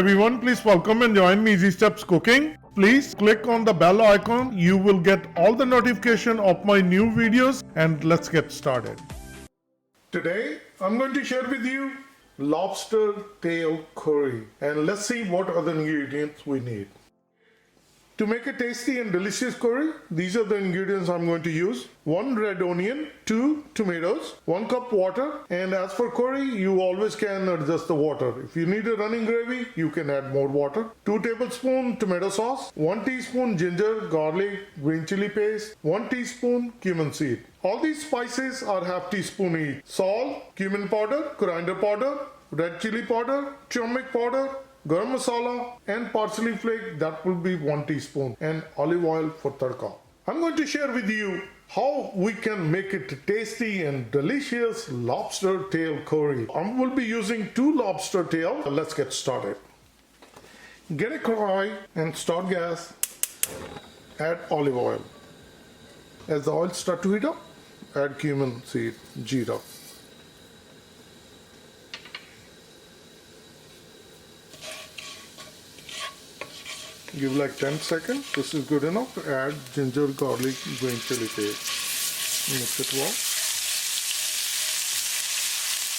everyone, please welcome and join me Easy Steps Cooking. Please click on the bell icon. You will get all the notification of my new videos, and let's get started. Today I'm going to share with you lobster tail curry, and let's see what other ingredients we need. To make a tasty and delicious curry, these are the ingredients I'm going to use. 1 red onion, 2 tomatoes, 1 cup water, and as for curry, you always can adjust the water. If you need a running gravy, you can add more water. 2 tablespoons tomato sauce, 1 teaspoon ginger, garlic, green chili paste, 1 teaspoon cumin seed. All these spices are half teaspoon each. Salt, cumin powder, coriander powder, red chili powder, turmeric powder, garam masala and parsley flake, that will be 1 teaspoon, and olive oil for tadka. I'm going to share with you how we can make it tasty and delicious lobster tail curry. I will be using 2 lobster tail. Let's get started. Get a karahi and start gas. Add olive oil. As the oil start to heat up, add cumin seed, jeera. Give like 10 seconds. This is good enough. Add ginger, garlic, green chili paste. Mix it well.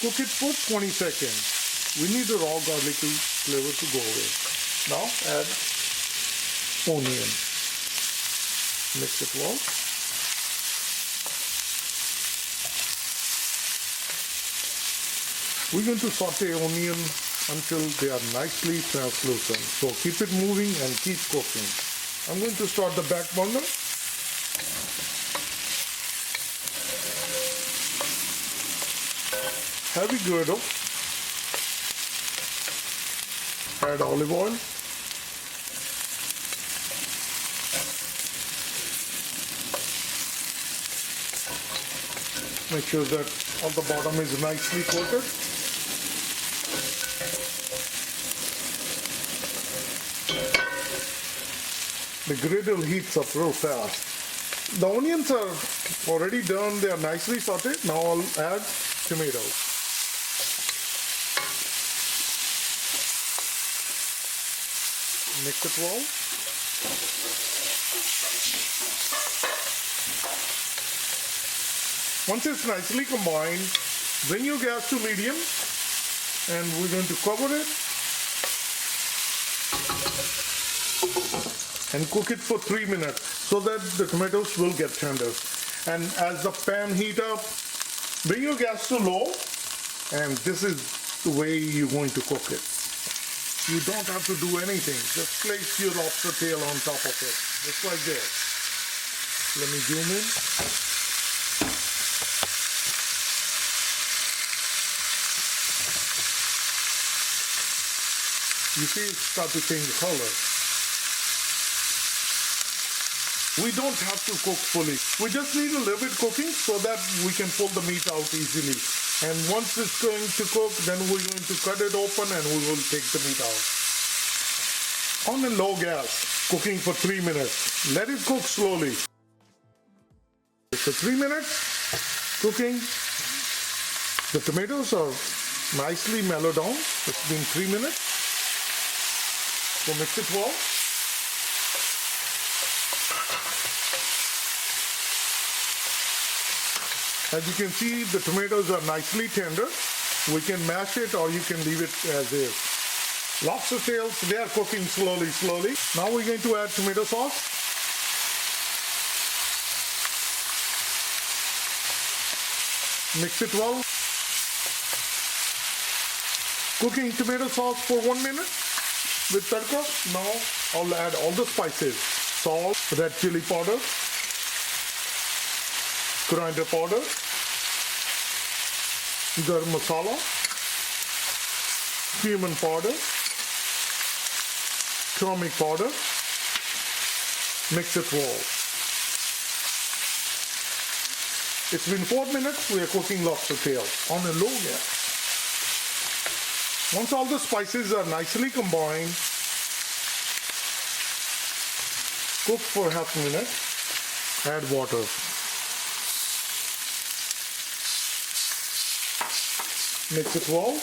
Cook it for 20 seconds. We need the raw garlicky flavor to go away. Now add onion. Mix it well. We're going to saute onion until they are nicely translucent. So keep it moving and keep cooking. I'm going to start the back burner. Heavy griddle. Add olive oil. Make sure that all the bottom is nicely coated. The griddle heats up real fast. The onions are already done, they are nicely sauteed. Now I'll add tomatoes. Mix it well. Once it's nicely combined, bring your gas to medium and we're going to cover it and cook it for 3 minutes so that the tomatoes will get tender. And as the pan heat up, bring your gas to low, and this is the way you're going to cook it. You don't have to do anything. Just place your lobster tail on top of it, just like this. Let me zoom in. You see it start to change color. We don't have to cook fully. We just need a little bit cooking so that we can pull the meat out easily. And once it's going to cook, then we're going to cut it open and we will take the meat out. On a low gas, cooking for 3 minutes. Let it cook slowly. So 3 minutes cooking. The tomatoes are nicely mellowed down. It's been 3 minutes. So mix it well. As you can see, the tomatoes are nicely tender. We can mash it or you can leave it as is. Lobster tails, they are cooking slowly. Now we're going to add tomato sauce. Mix it well. Cooking tomato sauce for 1 minute with tadka. Now I'll add all the spices. Salt, red chili powder, coriander powder, garam masala, cumin powder, turmeric powder. Mix it well. It's been 4 minutes. We are cooking lobster tail on a low gas. Once all the spices are nicely combined, cook for half a minute. Add water. Mix it well.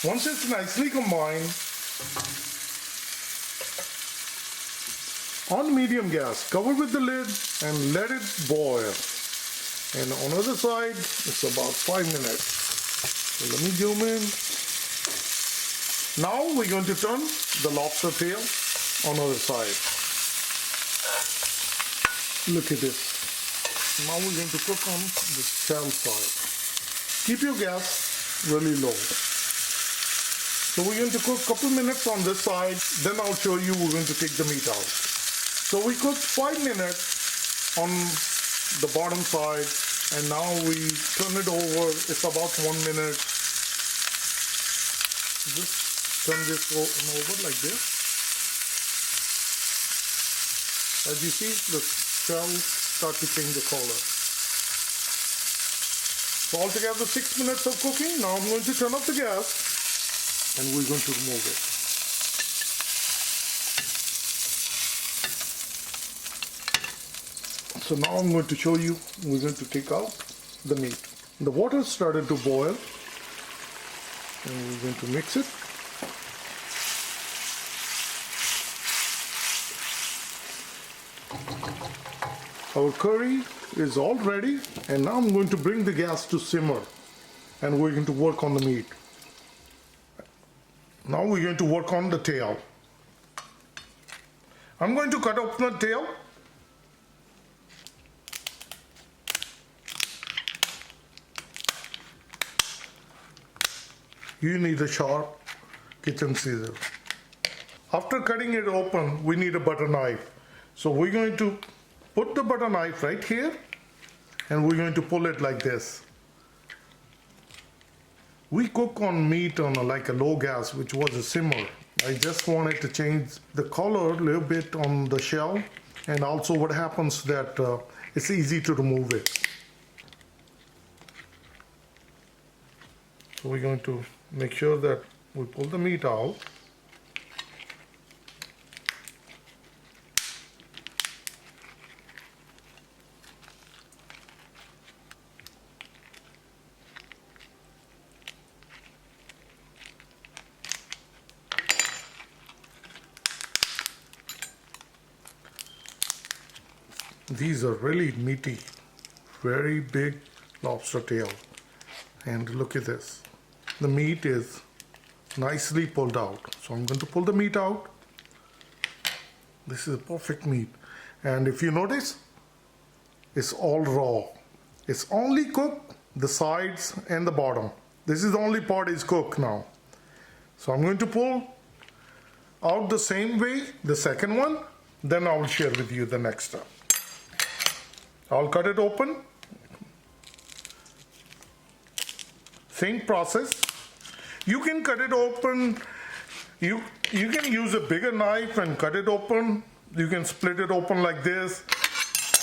Once it's nicely combined, on medium gas, cover with the lid and let it boil. And on the other side, it's about 5 minutes. So let me zoom in. Now we're going to turn the lobster tail on the other side. Look at this. Now we're going to cook on the shell side. Keep your gas really low. So we're going to cook a couple minutes on this side, then I'll show you we're going to take the meat out. So we cooked 5 minutes on the bottom side, and now we turn it over. It's about 1 minute. Just turn this over like this. As you see, the shells start to change the color. So altogether 6 minutes of cooking. Now I'm going to turn off the gas and we're going to remove it. So now I'm going to show you, we're going to take out the meat. The water started to boil and we're going to mix it. Our curry is all ready, and now I'm going to bring the gas to simmer and we're going to work on the meat. Now we're going to work on the tail. I'm going to cut open the tail. You need a sharp kitchen scissor. After cutting it open, we need a butter knife. So we're going to put the butter knife right here and we're going to pull it like this. We cook on meat on like a low gas, which was a simmer. I just wanted to change the color a little bit on the shell, and also what happens that it's easy to remove it. So we're going to make sure that we pull the meat out. These are really meaty, very big lobster tail. And look at this. The meat is nicely pulled out. So I'm going to pull the meat out. This is a perfect meat. And if you notice, it's all raw. It's only cooked the sides and the bottom. This is the only part is cooked now. So I'm going to pull out the same way, the second one, then I will share with you the next step. I'll cut it open. Same process. You can cut it open. You can use a bigger knife and cut it open. You can split it open like this.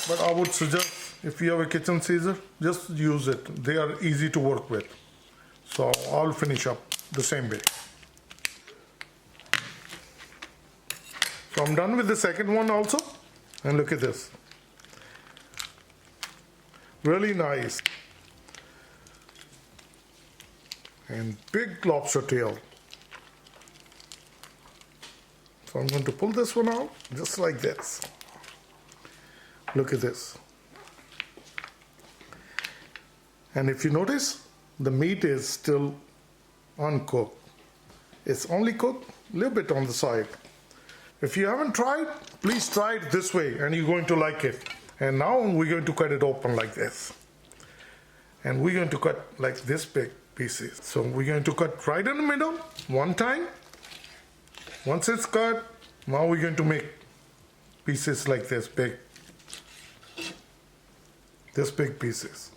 But I would suggest, if you have a kitchen scissor, just use it. They are easy to work with. So I'll finish up the same way. So I'm done with the second one also. And look at this. Really nice. And big lobster tail. So I'm going to pull this one out just like this. Look at this. And if you notice, the meat is still uncooked. It's only cooked a little bit on the side. If you haven't tried, please try it this way and you're going to like it. And now we're going to cut it open like this. And we're going to cut like this big pieces. So we're going to cut right in the middle, one time. Once it's cut, now we're going to make pieces like this big pieces.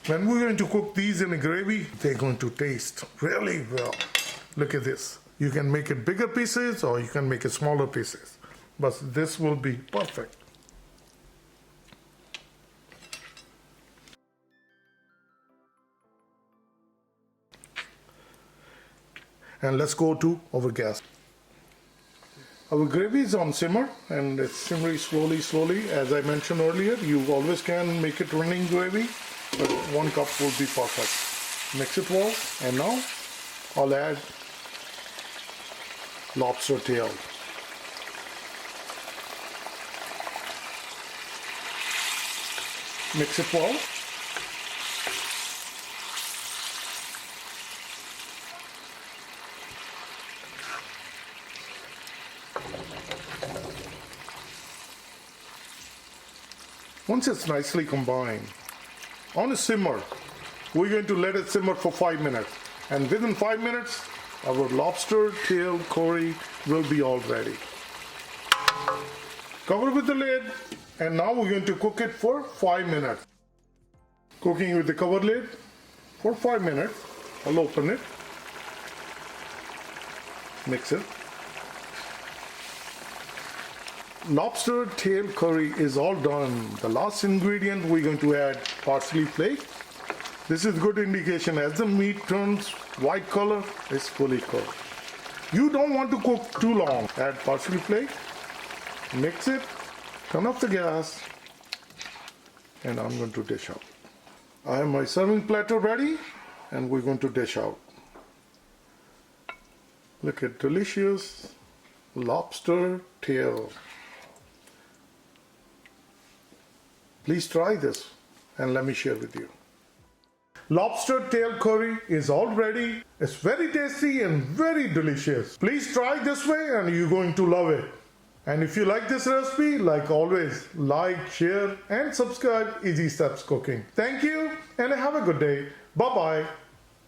When we're going to cook these in a gravy, they're going to taste really well. Look at this. You can make it bigger pieces or you can make it smaller pieces. But this will be perfect. And let's go to our gas. Our gravy is on simmer and it's simmering slowly. As I mentioned earlier, you always can make it running gravy, but 1 cup will be perfect. Mix it well, and now I'll add lobster tail. Mix it well. Once it's nicely combined, on a simmer, we're going to let it simmer for 5 minutes. And within 5 minutes, our lobster tail curry will be all ready. Cover with the lid, and now we're going to cook it for 5 minutes. Cooking with the cover lid for 5 minutes. I'll open it. Mix it. Lobster tail curry is all done. The last ingredient we're going to add parsley flake. This is good indication as the meat turns white color, it's fully cooked. You don't want to cook too long. Add parsley flake, mix it, turn off the gas, and I'm going to dish out. I have my serving platter ready, and we're going to dish out. Look at delicious lobster tail. Please try this and let me share with you. Lobster tail curry is all ready. It's very tasty and very delicious. Please try this way and you're going to love it. And if you like this recipe, like always, like, share and subscribe Easy Steps Cooking. Thank you and have a good day. Bye-bye.